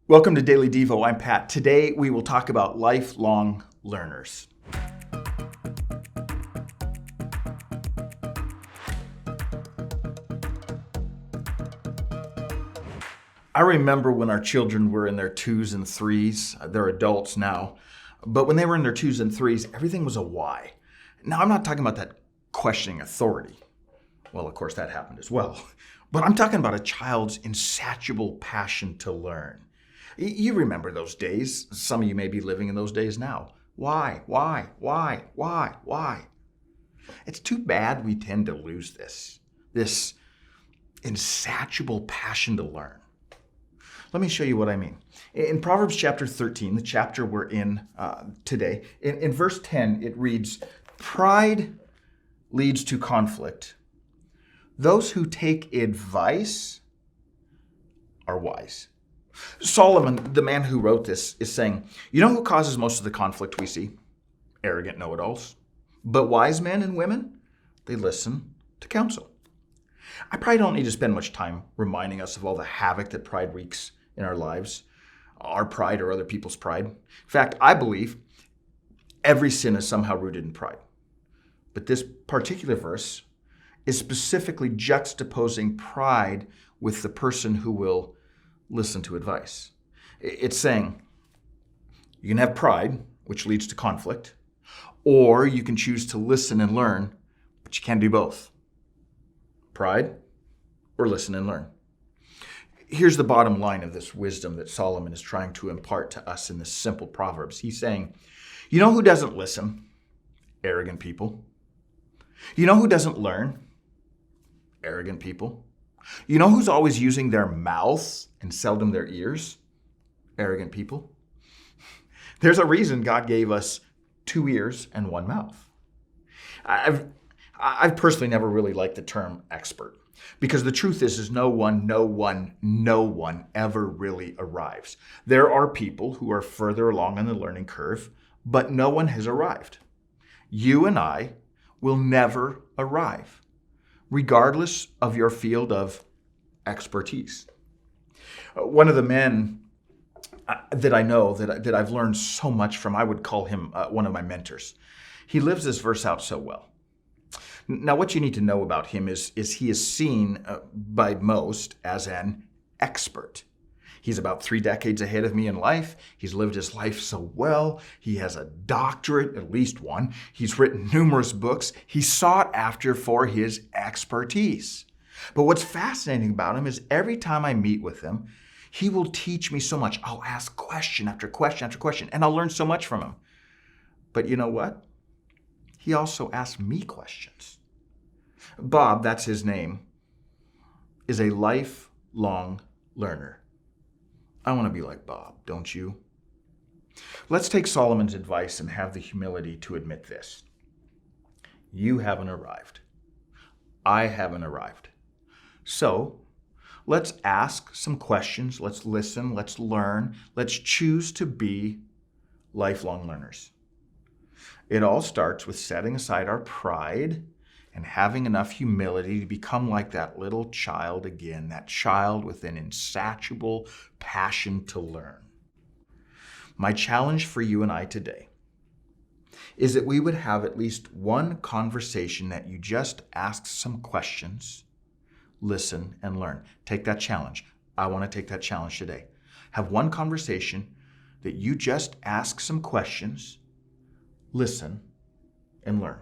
Welcome to Daily Devo. I'm Pat. Today we will talk about lifelong learners. I remember when our children were in their 2s and 3s. They're adults now. But when they were in their 2s and 3s, everything was a why. Now, I'm not talking about that questioning authority. Well, of course, that happened as well. But I'm talking about a child's insatiable passion to learn. You remember those days. Some of you may be living in those days now. Why? It's too bad we tend to lose this insatiable passion to learn. Let me show you what I mean. In Proverbs chapter 13, the chapter we're in today, in verse 10, it reads, "Pride leads to conflict. Those who take advice are wise." Solomon, the man who wrote this, is saying, you know who causes most of the conflict we see? Arrogant know-it-alls. But wise men and women, they listen to counsel. I probably don't need to spend much time reminding us of all the havoc that pride wreaks in our lives, our pride or other people's pride. In fact, I believe every sin is somehow rooted in pride. But this particular verse is specifically juxtaposing pride with the person who will listen to advice. It's saying you can have pride, which leads to conflict, or you can choose to listen and learn, but you can't do both. Pride or listen and learn. Here's the bottom line of this wisdom that Solomon is trying to impart to us in this simple Proverbs. He's saying, you know who doesn't listen? Arrogant people. You know who doesn't learn? Arrogant people. You know who's always using their mouths and seldom their ears? Arrogant people. There's a reason God gave us 2 ears and 1 mouth. I've personally never really liked the term expert, because the truth is no one ever really arrives. There are people who are further along on the learning curve, but no one has arrived. You and I will never arrive, regardless of your field of expertise. One of the men that I know that I've learned so much from, I would call him one of my mentors. He lives this verse out so well. Now, what you need to know about him is he is seen by most as an expert. He's about 3 decades ahead of me in life. He's lived his life so well. He has a doctorate, at least one. He's written numerous books. He's sought after for his expertise. But what's fascinating about him is every time I meet with him, he will teach me so much. I'll ask question after question after question, and I'll learn so much from him. But you know what? He also asks me questions. Bob, that's his name, is a lifelong learner. I want to be like Bob, don't you? Let's take Solomon's advice and have the humility to admit this. You haven't arrived. I haven't arrived. So let's ask some questions. Let's listen. Let's learn. Let's choose to be lifelong learners. It all starts with setting aside our pride and having enough humility to become like that little child again, that child with an insatiable passion to learn. My challenge for you and I today is that we would have at least one conversation that you just ask some questions, listen, and learn. Take that challenge. I want to take that challenge today. Have one conversation that you just ask some questions, listen, and learn.